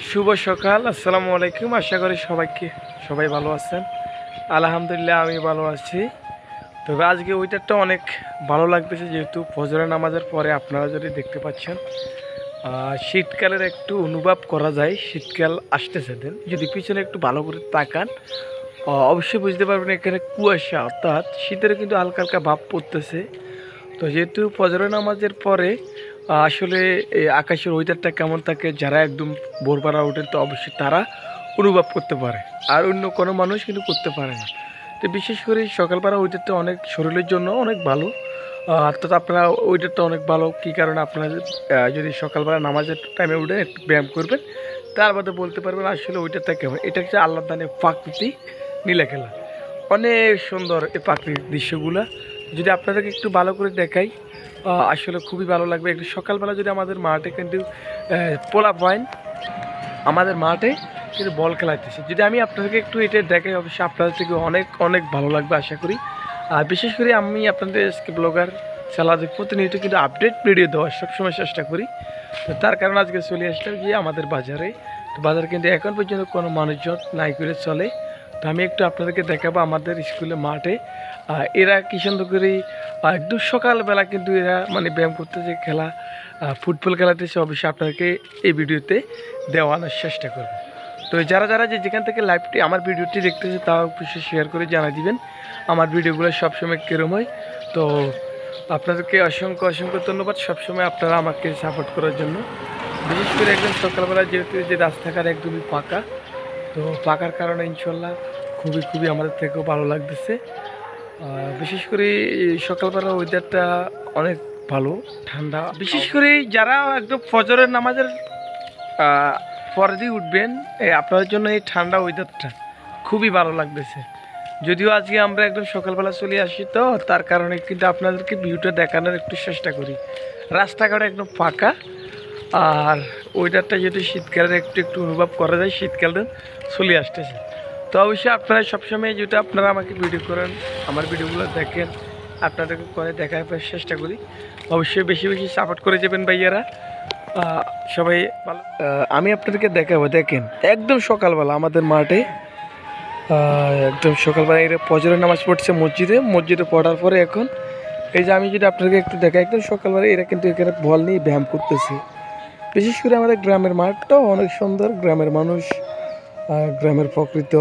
শুভ সকাল, আসসালামু আলাইকুম। আশা করি সবাই ভালো আছেন। আলহামদুলিল্লাহ আমি ভালো আছি। তবে আজকে ওয়েদারটা অনেক ভালো লাগতেছে, যেহেতু ফজরের নামাজের পরে আপনারা যদি দেখতে পাচ্ছেন শীতকালের একটু অনুভব করা যায়। শীতকাল আসতেছে দেন যদি পিছনে একটু ভালো করে তাকান অবশ্যই বুঝতে পারবেন এখানে কুয়াশা, অর্থাৎ শীতের কিন্তু হালকা হালকা ভাব পড়তেছে। তো যেহেতু ফজরের নামাজের পরে আসলে এই আকাশের ওয়েদারটা কেমন থাকে, যারা একদম ভোরবেলা ওঠেন তো অবশ্যই তারা অনুভব করতে পারে, আর অন্য কোনো মানুষ কিন্তু করতে পারে না। তো বিশেষ করে সকালবেলা ওয়েদারটা অনেক শরীরের জন্য অনেক ভালো। অর্থাৎ আপনারা ওয়েদারটা অনেক ভালো কী কারণে আপনারা যদি সকালবেলা নামাজের টাইমে উঠেন একটু ব্যায়াম করবেন, তার মধ্যে বলতে পারবেন আসলে ওয়েদারটা কেমন। এটা হচ্ছে আল্লাহ দানের প্রাকৃতিক নীলাখেলা, অনেক সুন্দর এই প্রাকৃতিক দৃশ্যগুলো। যদি আপনাদেরকে একটু ভালো করে দেখাই আসলে খুবই ভালো লাগবে। একটু সকালবেলা যদি আমাদের মাঠে কিন্তু পোলা পয়েন্ট আমাদের মাঠে কিন্তু বল খেলাইতেছে, যদি আমি আপনাদেরকে একটু এটা দেখাই অবশ্যই আপনাদের থেকে অনেক অনেক ভালো লাগবে আশা করি। আর বিশেষ করে আমি আপনাদের এসকে ব্লগার খেলাধুলা প্রতিনিয়ত কিন্তু আপডেট ভিডিও দেওয়ার সবসময় চেষ্টা করি। তো তার কারণে আজকে চলে আসলাম যে আমাদের বাজারে। তো বাজারে কিন্তু এখন পর্যন্ত কোনো মানুষজন নাই করে চলে। তো আমি একটু আপনাদেরকে দেখাবো আমাদের স্কুলের মাঠে এরা কী সুন্দর করে একদম সকালবেলা কিন্তু এরা মানে ব্যায়াম করতেছে, খেলা ফুটবল খেলাতেছে। অবশ্যই আপনাদেরকে এই ভিডিওতে দেওয়ানোর চেষ্টা করব। তো যারা যারা যেখান থেকে লাইভটি আমার ভিডিওটি দেখতেছে তাও অবশ্যই শেয়ার করে জানা দিবেন আমার ভিডিওগুলো সবসময় কীরকম হয়। তো আপনাদেরকে অসংখ্য অসংখ্য ধন্যবাদ সবসময় আপনারা আমাকে সাপোর্ট করার জন্য। বিশেষ করে একদম সকালবেলা যেহেতু যে রাস্তাঘাট একদমই ফাঁকা, তো ফাঁকার কারণে ইনশাল্লাহ খুবই আমাদের থেকেও ভালো লাগতেছে। বিশেষ করে সকালবেলা ওয়েদারটা অনেক ভালো, ঠান্ডা। বিশেষ করে যারা একদম ফজরের নামাজের পরে দিয়ে উঠবেন আপনাদের জন্য এই ঠান্ডা ওয়েদারটা খুবই ভালো লাগতেছে। যদিও আজকে আমরা একদম সকালবেলা চলে আসি, তো তার কারণে কিন্তু আপনাদেরকে ভিউটা দেখানোর একটু চেষ্টা করি। রাস্তাঘাট একদম ফাঁকা, আর ওয়েদারটা যেহেতু শীতকালের একটু অনুভব করা যায়, শীতকালে চলে আসতেছে। তো অবশ্যই আপনারা সবসময় যেটা আপনারা আমাকে ভিডিও করেন, আমার ভিডিওগুলো দেখেন, আপনাদেরকে করে দেখার চেষ্টা করি। অবশ্যই বেশি বেশি সাপোর্ট করে যাবেন ভাইয়ারা, সবাই ভালো। আমি আপনাদেরকে দেখাবো, দেখেন একদম সকালবেলা আমাদের মাঠে একদম সকালবেলা এরা ফজরের নামাজ পড়ছে মসজিদে পড়ার পরে এখন এই যে আমি যদি আপনাদেরকে একটু দেখাই, একদম সকালবেলা এরা কিন্তু এখানে বল নিয়ে ব্যায়াম করতেছে। বিশেষ করে আমাদের গ্রামের মাঠটাও অনেক সুন্দর, গ্রামের মানুষ, গ্রামের প্রকৃত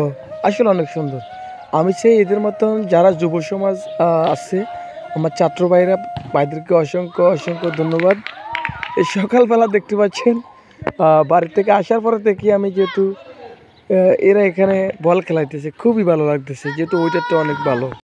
আসলে অনেক সুন্দর। আমি চাই এদের মতন যারা যুব সমাজ আছে, আমার ছাত্র ভাইদেরকে অসংখ্য অসংখ্য ধন্যবাদ। এই সকালবেলা দেখতে পাচ্ছেন বাড়ি থেকে আসার পরে দেখি আমি, যেহেতু এরা এখানে বল খেলাইতেছে, খুবই ভালো লাগতেছে, যেহেতু ওয়েদারটা অনেক ভালো।